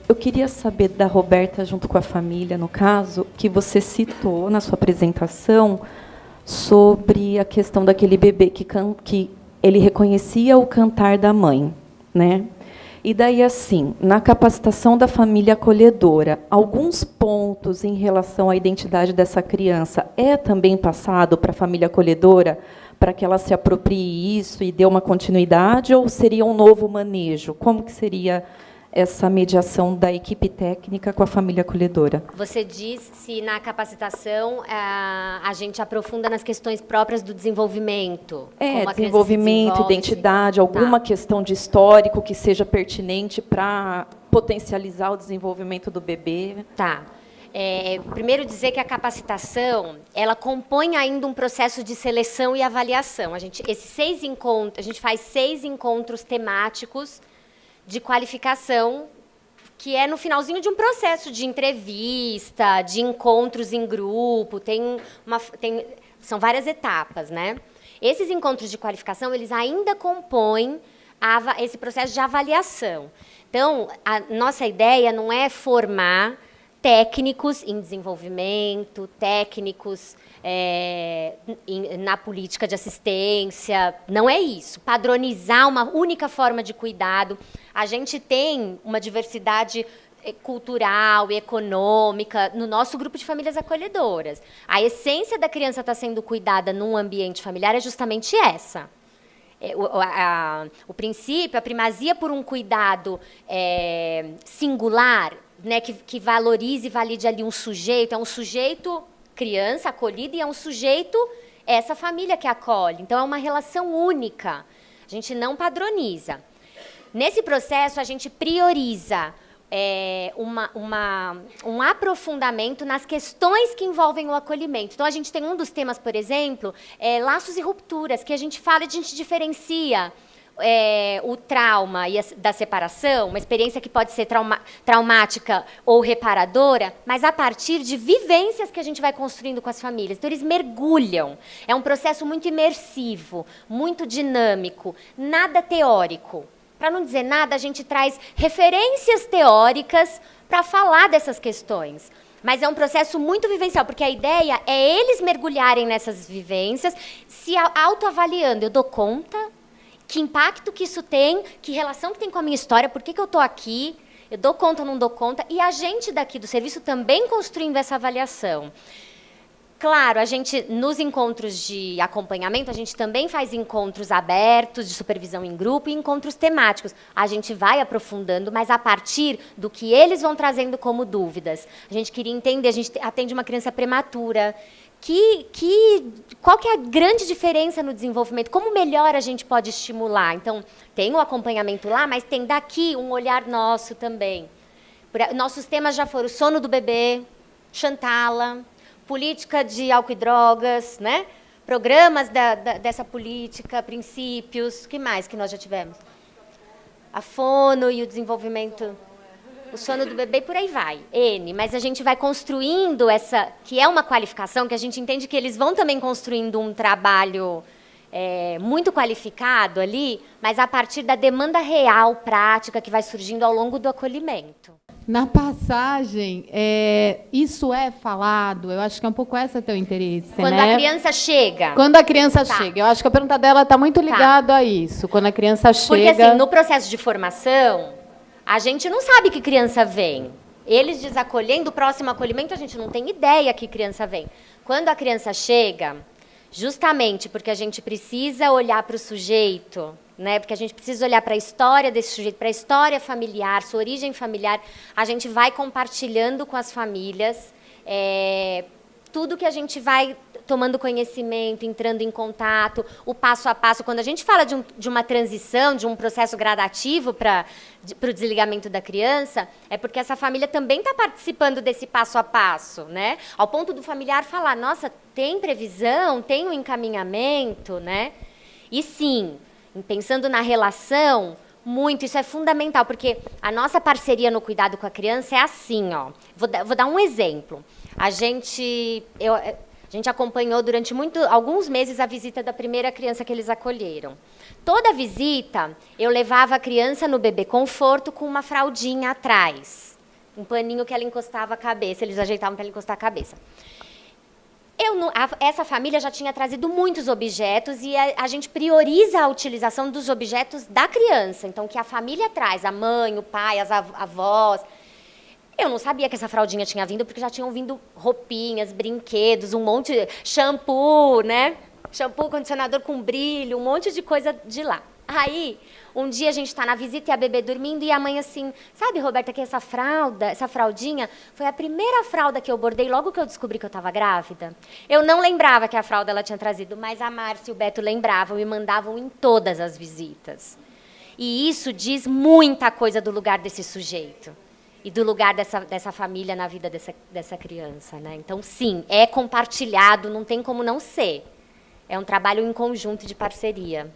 Eu queria saber da Roberta, junto com a família, no caso, que você citou na sua apresentação sobre a questão daquele bebê que ele reconhecia o cantar da mãe, né? E daí, assim, na capacitação da família acolhedora, alguns pontos em relação à identidade dessa criança é também passado para a família acolhedora, para que ela se aproprie isso e dê uma continuidade, ou seria um novo manejo? Como que seria essa mediação da equipe técnica com a família acolhedora? Você diz se na capacitação a gente aprofunda nas questões próprias do desenvolvimento. Como a Desenvolvimento, identidade, alguma questão de histórico que seja pertinente para potencializar o desenvolvimento do bebê. Tá. Primeiro dizer que a capacitação, ela compõe ainda um processo de seleção e avaliação. A gente faz 6 encontros temáticos de qualificação, que é no finalzinho de um processo de entrevista, de encontros em grupo, são várias etapas, né? Esses encontros de qualificação, eles ainda compõem esse processo de avaliação. Então, a nossa ideia não é formar técnicos em desenvolvimento, técnicos na política de assistência, não é isso. Padronizar uma única forma de cuidado. A gente tem uma diversidade cultural e econômica no nosso grupo de famílias acolhedoras. A essência da criança estar sendo cuidada num ambiente familiar é justamente essa. O princípio, a primazia por um cuidado singular, né, que valorize e valide ali um sujeito, é um sujeito criança acolhida e é um sujeito essa família que acolhe. Então, é uma relação única. A gente não padroniza. Nesse processo, a gente prioriza um aprofundamento nas questões que envolvem o acolhimento. Então, a gente tem um dos temas, por exemplo, laços e rupturas, que a gente diferencia o trauma da separação, uma experiência que pode ser traumática ou reparadora, mas a partir de vivências que a gente vai construindo com as famílias. Então, eles mergulham. É um processo muito imersivo, muito dinâmico, nada teórico. Para não dizer nada, a gente traz referências teóricas para falar dessas questões. Mas é um processo muito vivencial, porque a ideia é eles mergulharem nessas vivências, se autoavaliando. Eu dou conta? Que impacto que isso tem? Que relação que tem com a minha história? Por que eu estou aqui? Eu dou conta ou não dou conta? E a gente daqui do serviço também construindo essa avaliação. Claro, a gente, nos encontros de acompanhamento, a gente também faz encontros abertos, de supervisão em grupo, e encontros temáticos. A gente vai aprofundando, mas a partir do que eles vão trazendo como dúvidas. A gente queria entender, a gente atende uma criança prematura. Qual que é a grande diferença no desenvolvimento? Como melhor a gente pode estimular? Então, tem o acompanhamento lá, mas tem daqui um olhar nosso também. Nossos temas já foram o sono do bebê, Chantala, política de álcool e drogas, né? Programas dessa política, princípios, o que mais que nós já tivemos? A fono e o desenvolvimento, o sono do bebê, por aí vai, mas a gente vai construindo essa, que é uma qualificação, que a gente entende que eles vão também construindo um trabalho muito qualificado ali, mas a partir da demanda real, prática, que vai surgindo ao longo do acolhimento. Na passagem, isso é falado? Eu acho que é um pouco esse o teu interesse, Quando né? a criança chega. Quando a criança chega. Eu acho que a pergunta dela está muito ligada a isso. Quando a criança chega... Porque, assim, no processo de formação, a gente não sabe que criança vem. Eles desacolhendo, o próximo acolhimento, a gente não tem ideia que criança vem. Quando a criança chega, justamente porque a gente precisa olhar para o sujeito, né? Porque a gente precisa olhar para a história desse sujeito, para a história familiar, sua origem familiar, a gente vai compartilhando com as famílias tudo que a gente vai tomando conhecimento, entrando em contato, o passo a passo. Quando a gente fala de uma transição, de um processo gradativo para o desligamento da criança, é porque essa família também está participando desse passo a passo, né? Ao ponto do familiar falar, nossa, tem previsão, tem um encaminhamento, né? E sim, pensando na relação, muito, isso é fundamental, porque a nossa parceria no cuidado com a criança é assim, ó. Vou dar um exemplo. A gente A gente acompanhou durante alguns meses a visita da primeira criança que eles acolheram. Toda visita, eu levava a criança no bebê conforto com uma fraldinha atrás. Um paninho que ela encostava a cabeça, eles ajeitavam para ela encostar a cabeça. Essa família já tinha trazido muitos objetos e a gente prioriza a utilização dos objetos da criança. Então, que a família traz, a mãe, o pai, as avós. Eu não sabia que essa fraldinha tinha vindo, porque já tinham vindo roupinhas, brinquedos, um monte de shampoo, né? Shampoo, condicionador com brilho, um monte de coisa de lá. Aí, um dia a gente está na visita e a bebê dormindo e a mãe assim, sabe, Roberta, que essa fraldinha, foi a primeira fralda que eu bordei logo que eu descobri que eu estava grávida. Eu não lembrava que a fralda ela tinha trazido, mas a Márcia e o Beto lembravam e mandavam em todas as visitas. E isso diz muita coisa do lugar desse sujeito. E do lugar dessa família na vida dessa criança, né? Então, sim, é compartilhado, não tem como não ser. É um trabalho em conjunto de parceria.